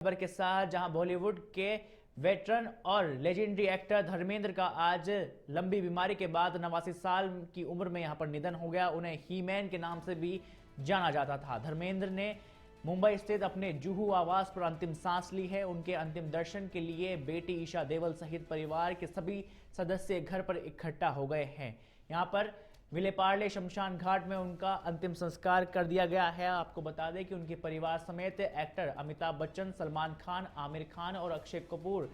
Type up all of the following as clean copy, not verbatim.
खबर के साथ जहां बॉलीवुड के वेटरन और लेजेंडरी एक्टर धर्मेंद्र का आज लंबी बीमारी के बाद 89 साल की उम्र में यहां पर निधन हो गया। उन्हें ही मैन के नाम से भी जाना जाता था। धर्मेंद्र ने मुंबई स्थित अपने जुहू आवास पर अंतिम सांस ली है। उनके अंतिम दर्शन के लिए बेटी ईशा देवल सहित परिवार के सभी सदस्य घर पर इकट्ठा हो गए हैं। यहां पर विलेपार्ले शमशान घाट में उनका अंतिम संस्कार कर दिया गया है। आपको बता दें कि उनके परिवार समेत एक्टर अमिताभ बच्चन, सलमान खान, आमिर खान और अक्षय कपूर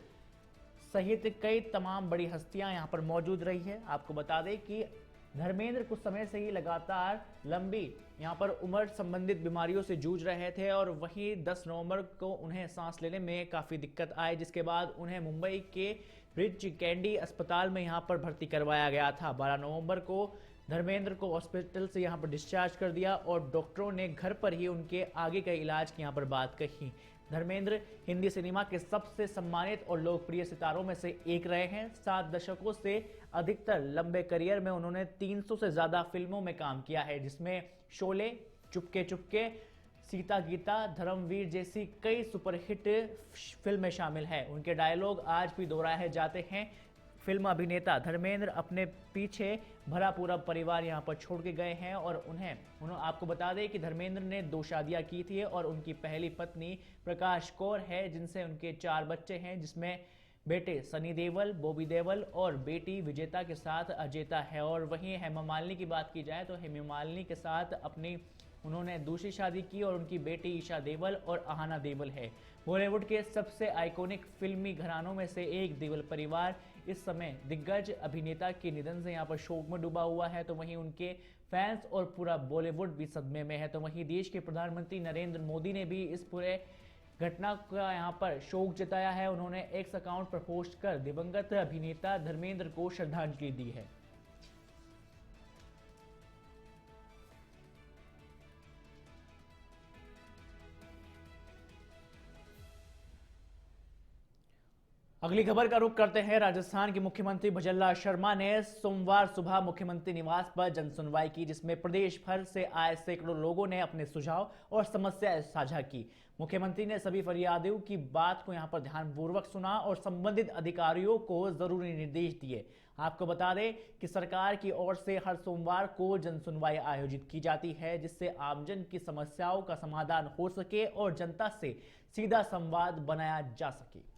सहित कई तमाम बड़ी हस्तियां यहां पर मौजूद रही है। आपको बता दें कि धर्मेंद्र कुछ समय से ही लगातार लंबी यहां पर उम्र संबंधित बीमारियों से जूझ रहे थे और वहीं 10 नवंबर को उन्हें सांस लेने में काफ़ी दिक्कत आई, जिसके बाद उन्हें मुंबई के ब्रिच कैंडी अस्पताल में यहां पर भर्ती करवाया गया था। 12 नवंबर को धर्मेंद्र को हॉस्पिटल से यहां पर डिस्चार्ज कर दिया और डॉक्टरों ने घर पर ही उनके आगे के इलाज की यहां पर बात कही। धर्मेंद्र हिंदी सिनेमा के सबसे सम्मानित और लोकप्रिय सितारों में से एक रहे हैं। 7 दशकों से अधिकतर लंबे करियर में उन्होंने 300 से ज्यादा फिल्मों में काम किया है, जिसमें शोले, चुपके चुपके, सीता गीता, धर्मवीर जैसी कई सुपरहिट फिल्में शामिल हैं। उनके डायलॉग आज भी दोहराए जाते हैं। फिल्म अभिनेता धर्मेंद्र अपने पीछे भरा पूरा परिवार यहां पर छोड़ के गए हैं और उन्होंने आपको बता दें कि धर्मेंद्र ने 2 शादियां की थी और उनकी पहली पत्नी प्रकाश कौर है, जिनसे उनके 4 बच्चे हैं, जिसमें बेटे सनी देओल, बॉबी देओल और बेटी विजेता के साथ अजेता है। और वहीं हेमा मालिनी की बात की जाए तो हेमा मालिनी के साथ उन्होंने दूसरी शादी की और उनकी बेटी ईशा देओल और अहाना देओल है। बॉलीवुड के सबसे आइकॉनिक फिल्मी घरानों में से एक देओल परिवार इस समय दिग्गज अभिनेता के निधन से यहां पर शोक में डूबा हुआ है। तो वहीं उनके फैंस और पूरा बॉलीवुड भी सदमे में है। तो वहीं देश के प्रधानमंत्री नरेंद्र मोदी ने भी इस पूरे घटना का यहां पर शोक जताया है। उन्होंने एक्स अकाउंट पर पोस्ट कर दिवंगत अभिनेता धर्मेंद्र को श्रद्धांजलि दी है। अगली खबर का रुख करते हैं। राजस्थान के मुख्यमंत्री भजनलाल शर्मा ने सोमवार सुबह मुख्यमंत्री निवास पर जनसुनवाई की, जिसमें प्रदेश भर से आए सैकड़ों लोगों ने अपने सुझाव और समस्याएं साझा की। मुख्यमंत्री ने सभी फरियादियों की बात को यहां पर ध्यानपूर्वक सुना और संबंधित अधिकारियों को जरूरी निर्देश दिए। आपको बता दें कि सरकार की ओर से हर सोमवार को जनसुनवाई आयोजित की जाती है, जिससे आमजन की समस्याओं का समाधान हो सके और जनता से सीधा संवाद बनाया जा सके।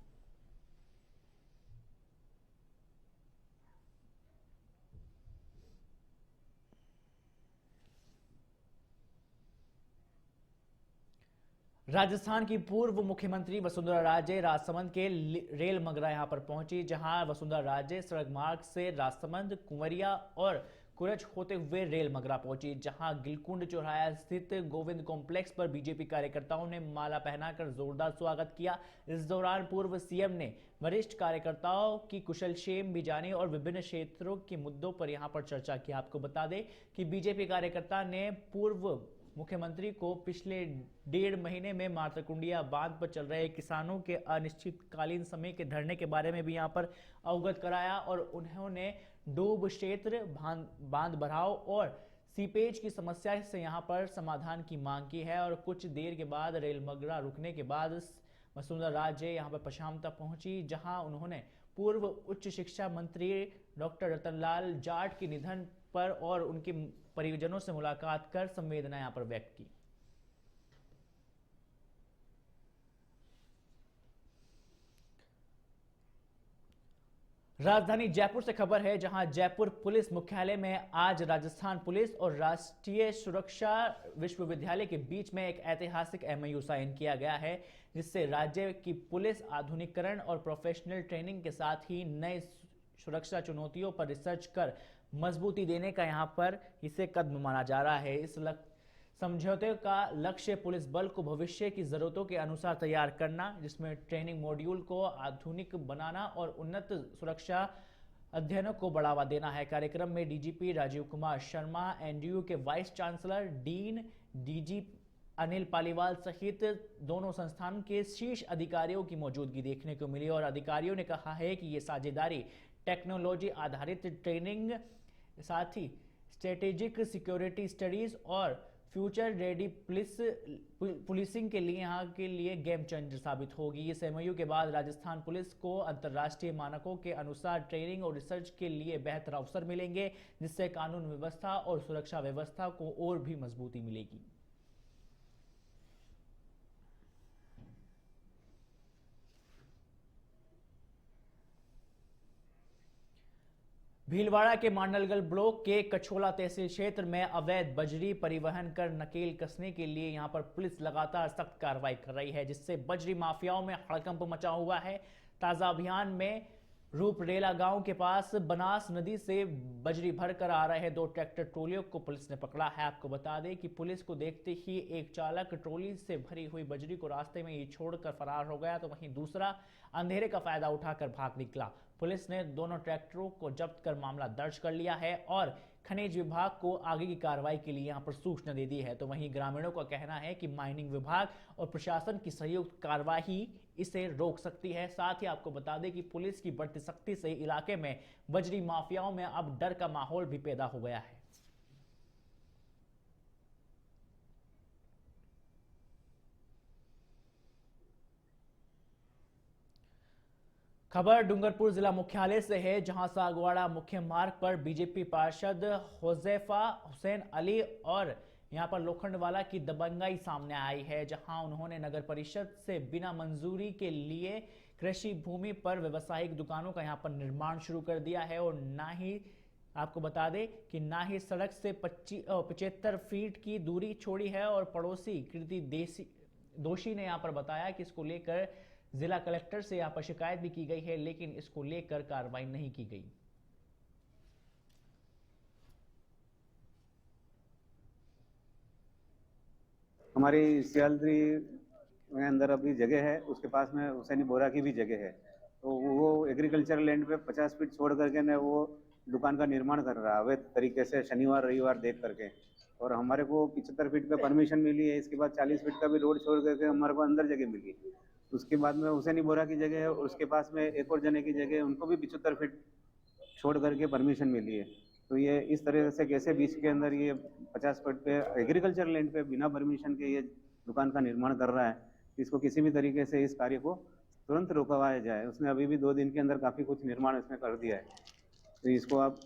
राजस्थान की पूर्व मुख्यमंत्री वसुंधरा राजे राजसमंद के रेल मगरा यहां पर पहुंची, जहां वसुंधरा राजे सड़क मार्ग से राजसमंद, कुंवरिया और कुरज होते हुए रेल मगरा पहुंची, जहां गिलकुंड चौराहा स्थित गोविंद कॉम्प्लेक्स पर बीजेपी कार्यकर्ताओं ने माला पहनाकर जोरदार स्वागत किया। इस दौरान पूर्व सीएम ने वरिष्ठ कार्यकर्ताओं की कुशलक्षेम भी जानी और विभिन्न क्षेत्रों के मुद्दों पर यहां पर चर्चा की। आपको बता दें कि बीजेपी कार्यकर्ता ने पूर्व मुख्यमंत्री को पिछले 1.5 महीने में मातरकुंडिया बांध पर चल रहे किसानों के अनिश्चितकालीन समय के धरने के बारे में भी यहां पर अवगत कराया और उन्होंने डूब क्षेत्र, बांध भराव और सीपेज की समस्या से यहां पर समाधान की मांग की है। और कुछ देर के बाद रेल मगरा रुकने के बाद वसुंधरा राजे यहां पर पशामता पहुंची, जहां उन्होंने पूर्व उच्च शिक्षा मंत्री डॉक्टर रतनलाल जाट के निधन पर और उनके परिजनों से मुलाकात कर संवेदना यहां पर व्यक्त की। राजधानी जयपुर से खबर है, जहां जयपुर पुलिस मुख्यालय में आज राजस्थान पुलिस और राष्ट्रीय सुरक्षा विश्वविद्यालय के बीच में एक ऐतिहासिक एमओयू साइन किया गया है, जिससे राज्य की पुलिस आधुनिकीकरण और प्रोफेशनल ट्रेनिंग के साथ ही नए सुरक्षा चुनौतियों पर रिसर्च कर मजबूती देने का यहां पर इसे कदम माना जा रहा है। इस समझौते का लक्ष्य पुलिस बल को भविष्य की जरूरतों के अनुसार तैयार करना, जिसमें ट्रेनिंग मॉड्यूल को आधुनिक बनाना और उन्नत सुरक्षा अध्ययनों को बढ़ावा देना है। कार्यक्रम में डीजीपी राजीव कुमार शर्मा, एनडीयू के vice chancellor, dean, DG Anil Paliwal सहित दोनों संस्थान के शीर्ष अधिकारियों की मौजूदगी देखने को मिली और अधिकारियों ने कहा है कि ये साझेदारी टेक्नोलॉजी आधारित ट्रेनिंग, साथ ही स्ट्रेटेजिक सिक्योरिटी स्टडीज और फ्यूचर रेडी पुलिसिंग के लिए यहाँ के लिए गेम चेंजर साबित होगी। इस एमओयू के बाद राजस्थान पुलिस को अंतर्राष्ट्रीय मानकों के अनुसार ट्रेनिंग और रिसर्च के लिए बेहतर अवसर मिलेंगे, जिससे कानून व्यवस्था और सुरक्षा व्यवस्था को और भी मजबूती मिलेगी। भीलवाड़ा के मांडलगढ़ ब्लॉक के कछोला तहसील क्षेत्र में अवैध बजरी परिवहन कर नकेल कसने के लिए यहां पर पुलिस लगातार सख्त कार्रवाई कर रही है, जिससे बजरी माफियाओं में हड़कंप मचा हुआ है। ताजा अभियान में रूपरेला गांव के पास बनास नदी से बजरी भरकर आ रहे 2 ट्रैक्टर ट्रॉलियों को पुलिस ने पकड़ा है। आपको बता दें कि पुलिस को देखते ही एक चालक ट्रॉली से भरी हुई बजरी को रास्ते में ही छोड़कर फरार हो गया, तो वहीं दूसरा अंधेरे का फायदा उठाकर भाग निकला। पुलिस ने दोनों ट्रैक्टरों को जब्त कर मामला दर्ज कर लिया है और खनिज विभाग को आगे की कार्रवाई के लिए यहां पर सूचना दे दी है। तो वहीं ग्रामीणों का कहना है कि माइनिंग विभाग और प्रशासन की संयुक्त कार्रवाई इसे रोक सकती है। साथ ही आपको बता दें कि पुलिस की बढ़ती सख्ती से इलाके में बजरी माफियाओं में अब डर का माहौल भी पैदा हो गया है। खबर डूंगरपुर जिला मुख्यालय से है, जहां सागवाड़ा मुख्य मार्ग पर बीजेपी पार्षद हुजैफा हुसैन अली और यहां पर लोखंडवाला की दबंगाई सामने आई है, जहां उन्होंने नगर परिषद से बिना मंजूरी के लिए कृषि भूमि पर व्यवसायिक दुकानों का यहां पर निर्माण शुरू कर दिया है और ना ही आपको बता दें कि ना ही सड़क से 75 फीट की दूरी छोड़ी है। और पड़ोसी कृति दोषी ने यहां पर बताया कि इसको लेकर जिला कलेक्टर से यहां पर शिकायत भी की गई है, लेकिन इसको लेकर कार्रवाई नहीं की गई। हमारी सियालदरी में अंदर अभी जगह है, उसके पास में हुसैनी बोरा की भी जगह है, तो वो एग्रीकल्चर लैंड पे 50 फीट छोड़ करके ने वो दुकान का निर्माण कर रहा है अवैध तरीके से, शनिवार रविवार देख करके। और हमारे को 75 फीट पे परमिशन मिली है, इसके बाद 40 फीट का भी रोड छोड़ करके हमारे को अंदर जगह मिली। उसके बाद में हुसैनी बोरा की जगह है और उसके पास में एक और जने की जगह है, उनको भी 75 फीट छोड़ करके परमिशन मिली है। तो ये इस तरह से कैसे बीच के अंदर ये 50 फीट पे एग्रीकल्चर लैंड पे बिना परमिशन के ये दुकान का निर्माण कर रहा है, इसको किसी भी तरीके से इस कार्य को तुरंत रुकवाया जाए। उसने अभी भी 2 दिन के अंदर काफ़ी कुछ निर्माण इसमें कर दिया है, तो इसको आप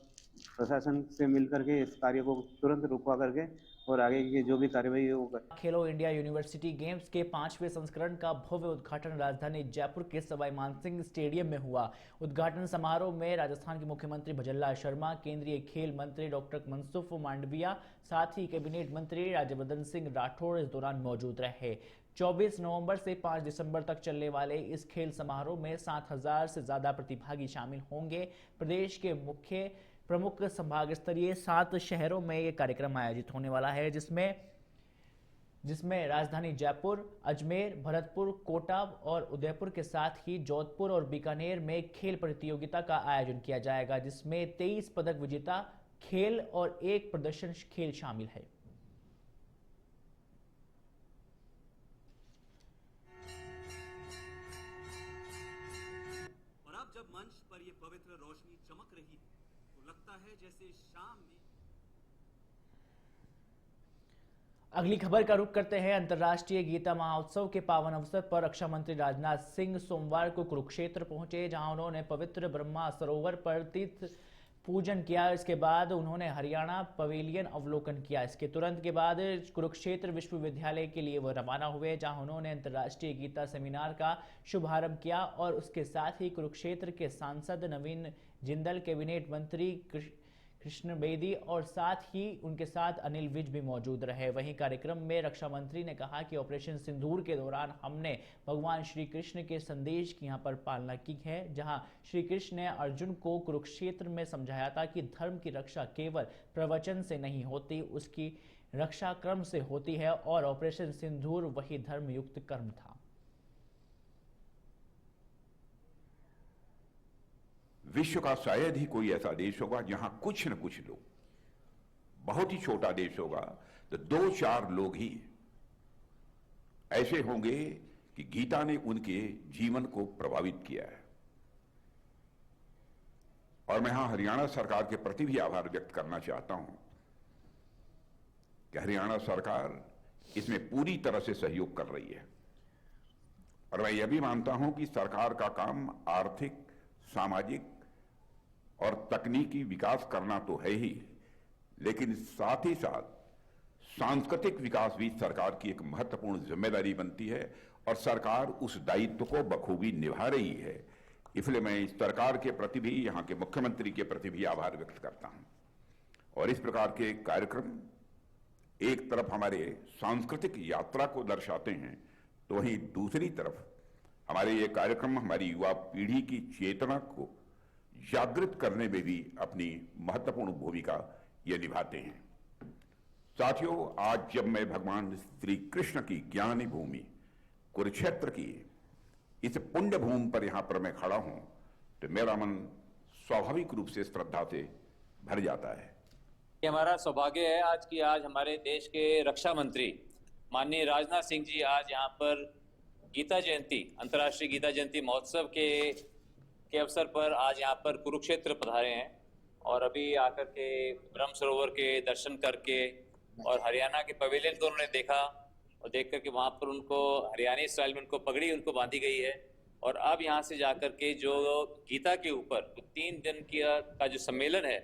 प्रशासन से मिल करके इस कार्य को तुरंत रुकवा करके और आगे की जो भी कार्रवाई है वो कर। खेलो इंडिया यूनिवर्सिटी गेम्स के 5वें संस्करण का भव्य उद्घाटन राजधानी जयपुर के सवाई मानसिंह स्टेडियम में हुआ। उद्घाटन समारोह में राजस्थान के मुख्यमंत्री भजनलाल शर्मा, केंद्रीय खेल मंत्री डॉक्टर मनसुख मांडविया, साथ ही कैबिनेट मंत्री राज्यवर्धन सिंह राठौड़ इस दौरान मौजूद रहे। 24 नवंबर से 5 दिसंबर तक चलने वाले इस खेल समारोह में 7000 से ज्यादा प्रतिभागी शामिल होंगे। प्रदेश के प्रमुख संभाग स्तरीय 7 शहरों में यह कार्यक्रम आयोजित होने वाला है, जिसमें राजधानी जयपुर, अजमेर, भरतपुर, कोटा और उदयपुर के साथ ही जोधपुर और बीकानेर में खेल प्रतियोगिता का आयोजन किया जाएगा, जिसमें 23 पदक विजेता खेल और 1 प्रदर्शन खेल शामिल है। और अब जब मंच पर यह पवित्र रोशनी चमक रही है तो लगता है जैसे शाम में। अगली खबर का रुख करते हैं। अंतर्राष्ट्रीय गीता महोत्सव के पावन अवसर पर रक्षा मंत्री राजनाथ सिंह सोमवार को कुरुक्षेत्र पहुंचे, जहां उन्होंने पवित्र ब्रह्मा सरोवर पर तीर्थ पूजन किया। इसके बाद उन्होंने हरियाणा पवेलियन अवलोकन किया। इसके तुरंत के बाद कुरुक्षेत्र विश्वविद्यालय के लिए वो रवाना हुए, जहां उन्होंने अंतर्राष्ट्रीय गीता सेमिनार का शुभारंभ किया और उसके साथ ही कुरुक्षेत्र के सांसद नवीन जिंदल, कैबिनेट मंत्री कृष्ण बेदी और साथ ही उनके साथ अनिल विज भी मौजूद रहे। वहीं कार्यक्रम में रक्षा मंत्री ने कहा कि ऑपरेशन सिंदूर के दौरान हमने भगवान श्री कृष्ण के संदेश की यहां पर पालना की है, जहां श्री कृष्ण ने अर्जुन को कुरुक्षेत्र में समझाया था कि धर्म की रक्षा केवल प्रवचन से नहीं होती, उसकी रक्षा कर्म से होती है और ऑपरेशन सिंदूर वही धर्मयुक्त कर्म था। विश्व का शायद ही कोई ऐसा देश होगा जहां कुछ न कुछ लोग, बहुत ही छोटा देश होगा तो 2-4 लोग ही ऐसे होंगे कि गीता ने उनके जीवन को प्रभावित किया है। और मैं यहां हरियाणा सरकार के प्रति भी आभार व्यक्त करना चाहता हूं कि हरियाणा सरकार इसमें पूरी तरह से सहयोग कर रही है। और मैं यह भी मानता हूं कि सरकार का काम आर्थिक, सामाजिक और तकनीकी विकास करना तो है ही, लेकिन साथ ही साथ सांस्कृतिक विकास भी सरकार की एक महत्वपूर्ण जिम्मेदारी बनती है और सरकार उस दायित्व को बखूबी निभा रही है। इसलिए मैं इस सरकार के प्रति भी, यहां के मुख्यमंत्री के प्रति भी आभार व्यक्त करता हूं। और इस प्रकार के कार्यक्रम एक तरफ हमारे सांस्कृतिक यात्रा को दर्शाते हैं, तो वहीं दूसरी तरफ हमारे ये कार्यक्रम हमारी युवा पीढ़ी की चेतना को जागृत करने में भी अपनी महत्वपूर्ण भूमिका ये निभाते हैं। साथियों, आज जब मैं भगवान श्री कृष्ण की ज्ञानी भूमि कुरुक्षेत्र की इस पुण्य भूमि पर यहां पर मैं खड़ा हूं, तो मेरा मन स्वाभाविक रूप से श्रद्धा से भर जाता है। ये हमारा सौभाग्य है आज हमारे देश के रक्षा मंत्री माननीय राजनाथ सिंह जी आज यहाँ पर गीता जयंती, अंतर्राष्ट्रीय गीता जयंती महोत्सव के अवसर पर आज यहाँ पर कुरुक्षेत्र पधारे हैं और अभी आकर के ब्रह्म सरोवर के दर्शन करके और हरियाणा के पवेलियन को उन्होंने देखा और देख करके वहाँ पर उनको हरियाणवी स्टाइल में उनको पगड़ी उनको बांधी गई है और अब यहाँ से जाकर के जो गीता के ऊपर 3 दिन का जो सम्मेलन है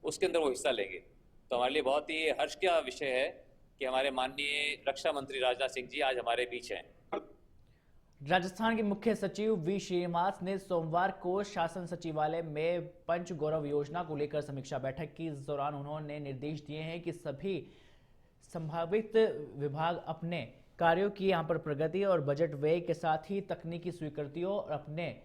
उसके अंदर वो हिस्सा लेंगे। तो हमारे लिए बहुत ही हर्ष का विषय है कि हमारे माननीय रक्षा मंत्री राजनाथ सिंह जी आज हमारे बीच हैं। राजस्थान के मुख्य सचिव वी श्रीनिवास ने सोमवार को शासन सचिवालय में पंच गौरव योजना को लेकर समीक्षा बैठक की। इस दौरान उन्होंने निर्देश दिए हैं कि सभी संभावित विभाग अपने कार्यों की यहां पर प्रगति और बजट व्यय के साथ ही तकनीकी स्वीकृतियों और अपने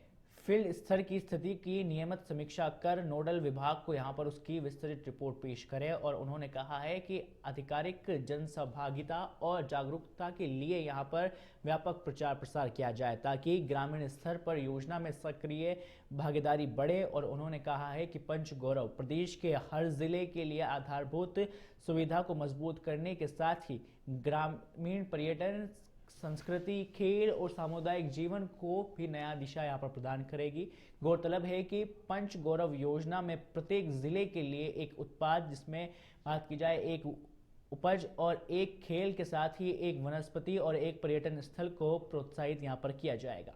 फील्ड स्तर की स्थिति की नियमित समीक्षा कर नोडल विभाग को यहां पर उसकी विस्तृत रिपोर्ट पेश करें। और उन्होंने कहा है कि आधिकारिक जनसहभागिता और जागरूकता के लिए यहां पर व्यापक प्रचार प्रसार किया जाए ताकि ग्रामीण स्तर पर योजना में सक्रिय भागीदारी बढ़े। और उन्होंने कहा है कि पंच गौरव प्रदेश के हर जिले के लिए आधारभूत सुविधा को मजबूत करने के साथ ही ग्रामीण पर्यटन, संस्कृति, खेल और सामुदायिक जीवन को भी नया दिशा यहाँ पर प्रदान करेगी। गौरतलब है कि पंच गौरव योजना में प्रत्येक जिले के लिए एक उत्पाद, जिसमें बात की जाए एक उपज और एक खेल के साथ ही एक वनस्पति और एक पर्यटन स्थल को प्रोत्साहित यहाँ पर किया जाएगा।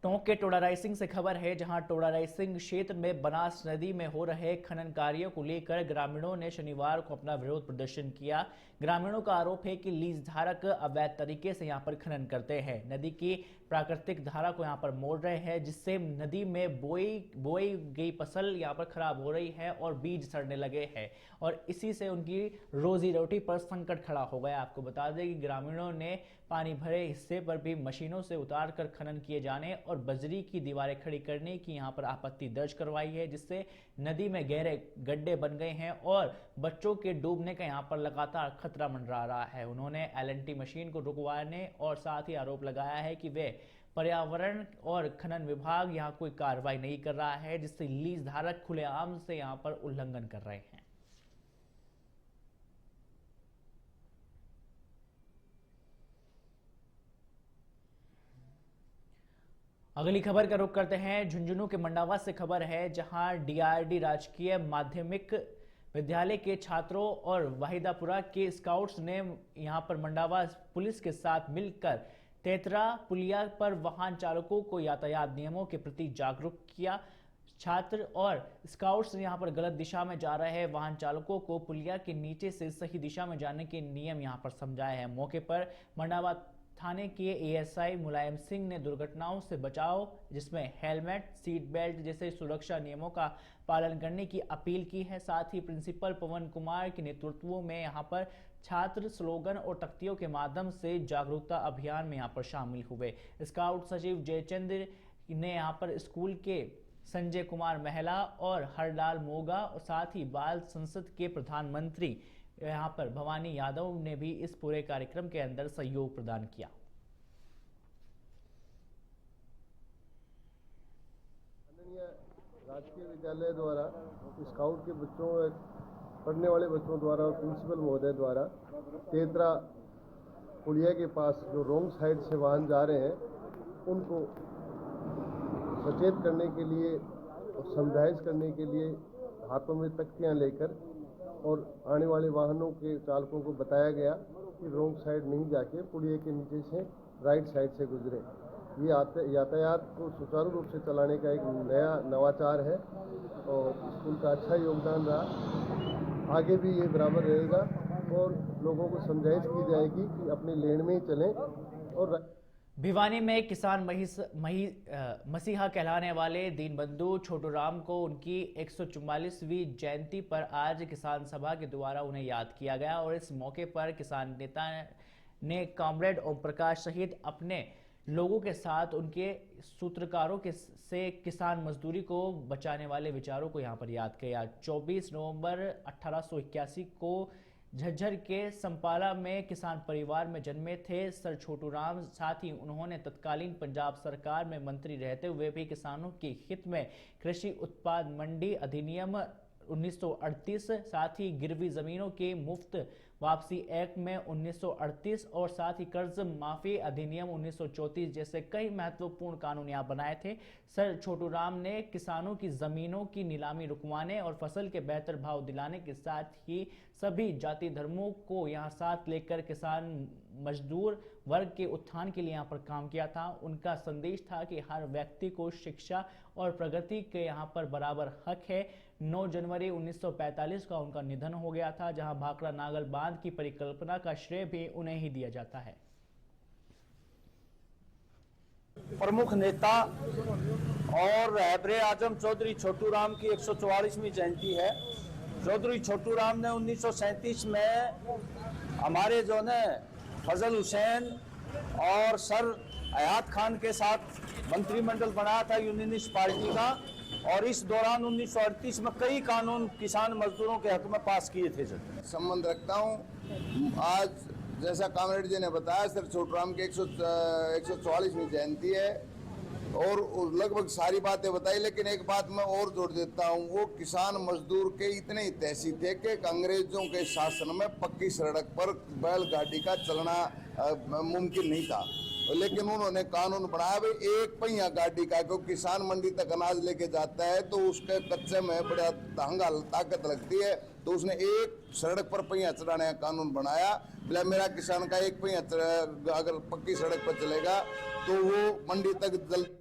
टोंक के टोडा रायसिंह से खबर है, जहां टोडा रायसिंह क्षेत्र में बनास नदी में हो रहे खनन कार्यों को लेकर ग्रामीणों ने शनिवार को अपना विरोध प्रदर्शन किया। ग्रामीणों का आरोप है कि लीज धारक अवैध तरीके से यहां पर खनन करते हैं, नदी की प्राकृतिक धारा को यहां पर मोड़ रहे हैं, जिससे नदी में बोई गई फसल यहां पर खराब हो रही है और बीज सड़ने लगे हैं और इसी से उनकी रोजी रोटी पर संकट खड़ा हो गया। आपको बता दें कि ग्रामीणों ने पानी भरे हिस्से पर भी मशीनों से उतार कर खनन किए जाने और बजरी की दीवारें खड़ी करने की यहां पर आपत्ति दर्ज करवाई है, जिससे नदी में गहरे गड्ढे बन गए हैं और बच्चों के डूबने का यहां पर लगातार खतरा मंडरा रहा है। उन्होंने एलएनटी मशीन को रुकवाने और साथ ही आरोप लगाया है कि वे पर्यावरण और खनन विभाग यहां कोई कार्रवाई नहीं कर रहा है, जिससे लीज धारक खुलेआम से यहां पर उल्लंघन कर रहे हैं। अगली खबर का रुख करते हैं झुंझुनू के मंडावा से। खबर है जहां डीआरडी राजकीय माध्यमिक विद्यालय के छात्रों और वाहिदापुरा के स्काउट्स ने यहां पर मंडावा पुलिस के साथ मिलकर तेतरा पुलिया पर वाहन चालकों को यातायात नियमों के प्रति जागरूक किया। छात्र और स्काउट्स ने यहां पर गलत दिशा में जा रहे वाहन चालकों को पुलिया के नीचे से सही दिशा में जाने के नियम यहां पर समझाए हैं। मौके पर मंडावा थाने के एएसआई मुलायम सिंह ने दुर्घटनाओं से बचाव, जिसमें हेलमेट, सीट बेल्ट जैसे सुरक्षा नियमों का पालन करने की अपील की है। साथ ही प्रिंसिपल पवन कुमार के नेतृत्व में यहां पर छात्र स्लोगन और तख्तियों के माध्यम से जागरूकता अभियान में यहां पर शामिल हुए। स्काउट सचिव जयचंद्र ने यहां पर स्कूल के संजय कुमार महला और हरलाल मोगा और साथ ही बाल संसद के प्रधानमंत्री यहाँ पर भवानी यादव ने भी इस पूरे कार्यक्रम के अंदर सहयोग प्रदान किया। राजकीय विद्यालय द्वारा स्काउट के बच्चों, पढ़ने वाले बच्चों द्वारा और प्रिंसिपल महोदय द्वारा तेतरा पुलिया के पास जो रोंग साइड से वाहन जा रहे हैं उनको सचेत करने के लिए और समझाइश करने के लिए हाथों में तख्तियाँ लेकर और आने वाले वाहनों के चालकों को बताया गया कि रोंग साइड नहीं जाके पुलिये के नीचे से राइट साइड से गुजरे। ये यातायात को सुचारू रूप से चलाने का एक नया नवाचार है और स्कूल का अच्छा योगदान रहा। आगे भी ये बराबर रहेगा और लोगों को समझाइश की जाएगी कि अपने लेन में ही चलें। और भिवानी में किसान मसीहा कहलाने वाले दीनबंधु छोटूराम को उनकी 144वीं जयंती पर आज किसान सभा के द्वारा उन्हें याद किया गया और इस मौके पर किसान नेता ने कॉमरेड ओम प्रकाश सहित अपने लोगों के साथ उनके सूत्रकारों से किसान मजदूरी को बचाने वाले विचारों को यहां पर याद किया। 24 नवंबर 1881 को झज्जर के संपाला में किसान परिवार में जन्मे थे सर छोटूराम। साथ ही उन्होंने तत्कालीन पंजाब सरकार में मंत्री रहते हुए भी किसानों के हित में कृषि उत्पाद मंडी अधिनियम 1938, साथ ही गिरवी जमीनों के मुफ्त वापसी एक्ट में 1938 और साथ ही कर्ज माफी अधिनियम 1934 जैसे कई महत्वपूर्ण कानून यहाँ बनाए थे। सर छोटूराम ने किसानों की जमीनों की नीलामी रुकवाने और फसल के बेहतर भाव दिलाने के साथ ही सभी जाति धर्मों को यहाँ साथ लेकर किसान मजदूर वर्ग के उत्थान के लिए यहाँ पर काम किया था। उनका संदेश था कि हर व्यक्ति को शिक्षा और प्रगति के यहाँ पर बराबर हक है। 9 जनवरी 1945 का उनका निधन हो गया था, जहां भाखड़ा नागल बांध की परिकल्पना का श्रेय भी उन्हें ही दिया जाता है। प्रमुख नेता और रहबरे आजम चौधरी छोटूराम की 144वीं जयंती है। चौधरी छोटूराम ने 1937 में हमारे जो ने फजल हुसैन और सर हयात खान के साथ मंत्रिमंडल बनाया था यूनियनिस्ट पार्टी का, और इस दौरान 1938 में कई कानून किसान मजदूरों के हक में पास किए थे। संबंध रखता हूँ। आज जैसा कामरेड जी ने बताया सर छोटूराम की 144वीं जयंती है और लगभग सारी बातें बताई, लेकिन एक बात मैं और जोड़ देता हूँ। वो किसान मजदूर के इतने हितैषी थे कि अंग्रेजों के शासन में पक्की सड़क पर बैलगाड़ी का चलना मुमकिन नहीं था, लेकिन उन्होंने कानून बनाया भाई एक पहिया गाड़ी का, क्योंकि किसान मंडी तक अनाज लेके जाता है तो उसके कच्चे में बड़ा ताकत लगती है, तो उसने एक सड़क पर पहिया चढ़ाने का कानून बनाया। बोला मेरा किसान का एक पहिया अगर पक्की सड़क पर चलेगा तो वो मंडी तक जल्द।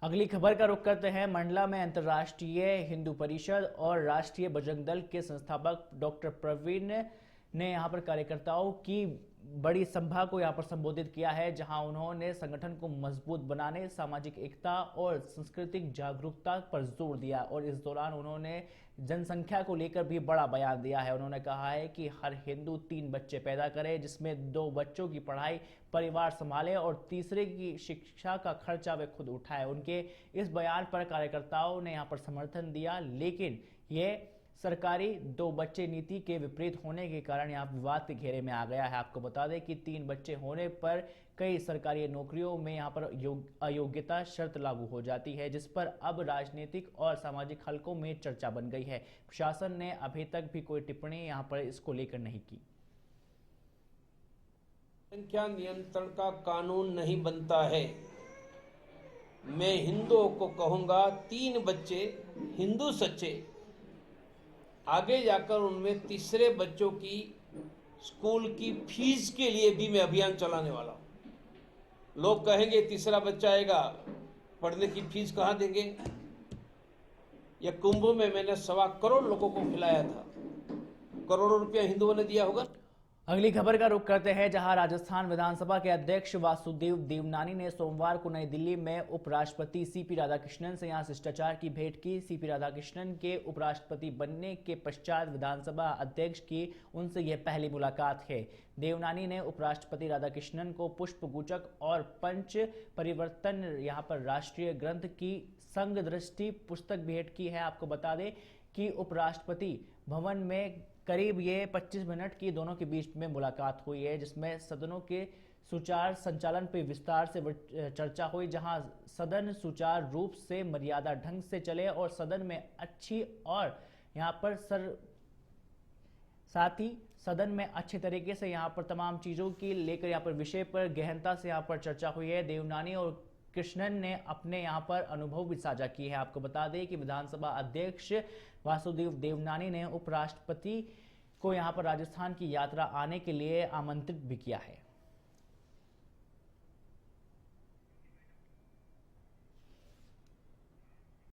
अगली खबर का रुख करते हैं। मंडला में अंतर्राष्ट्रीय हिंदू परिषद और राष्ट्रीय बजरंग दल के संस्थापक डॉक्टर प्रवीण ने यहाँ पर कार्यकर्ताओं की बड़ी सभा को यहाँ पर संबोधित किया है, जहां उन्होंने संगठन को मजबूत बनाने, सामाजिक एकता और सांस्कृतिक जागरूकता पर जोर दिया और इस दौरान उन्होंने जनसंख्या को लेकर भी बड़ा बयान दिया है। उन्होंने कहा है कि हर हिंदू 3 बच्चे पैदा करे, जिसमें 2 बच्चों की पढ़ाई परिवार संभाले और तीसरे की शिक्षा का खर्चा वे खुद उठाए। उनके इस बयान पर कार्यकर्ताओं ने यहाँ पर समर्थन दिया, लेकिन ये सरकारी 2 बच्चे नीति के विपरीत होने के कारण यहाँ विवाद के घेरे में आ गया है। आपको बता दें कि 3 बच्चे होने पर कई सरकारी नौकरियों में यहाँ पर अयोग्यता शर्त लागू हो जाती है, जिस पर अब राजनीतिक और सामाजिक हलकों में चर्चा बन गई है। प्रशासन ने अभी तक भी कोई टिप्पणी यहाँ पर इसको लेकर नहीं की। संख्या नियंत्रण का कानून नहीं बनता है। मैं हिंदुओं को कहूंगा 3 बच्चे हिंदू सच्चे, आगे जाकर उनमें तीसरे बच्चों की स्कूल की फीस के लिए भी मैं अभियान चलाने वाला हूं। लोग कहेंगे तीसरा बच्चा आएगा, पढ़ने की फीस कहां देंगे? या कुंभ में मैंने 1.25 करोड़ लोगों को खिलाया था, करोड़ों रुपया हिंदुओं ने दिया होगा। अगली खबर का रुख करते हैं, जहां राजस्थान विधानसभा के अध्यक्ष वासुदेव देवनानी ने सोमवार को नई दिल्ली में उपराष्ट्रपति सीपी राधाकृष्णन से यहां शिष्टाचार की भेंट की। सीपी राधाकृष्णन के उपराष्ट्रपति बनने के पश्चात विधानसभा अध्यक्ष की उनसे यह पहली मुलाकात है। देवनानी ने उपराष्ट्रपति राधाकृष्णन को पुष्प गुचक और पंच परिवर्तन यहां पर राष्ट्रीय ग्रंथ की संग दृष्टि पुस्तक भेंट की है। आपको बता दें कि उपराष्ट्रपति भवन में करीब ये 25 मिनट की दोनों के बीच में मुलाकात हुई है, जिसमें सदनों के सुचारू संचालन पर विस्तार से चर्चा हुई, जहां सदन सुचारू रूप से मर्यादा ढंग से चले और सदन में अच्छी और यहाँ पर साथ ही सदन में अच्छे तरीके से यहाँ पर तमाम चीज़ों की लेकर यहाँ पर विषय पर गहनता से यहाँ पर चर्चा हुई है। देवनानी और कृष्णन ने अपने यहाँ पर अनुभव भी साझा किए हैं। आपको बता दें कि विधानसभा अध्यक्ष वासुदेव देवनानी ने उपराष्ट्रपति को यहाँ पर राजस्थान की यात्रा आने के लिए आमंत्रित भी किया है।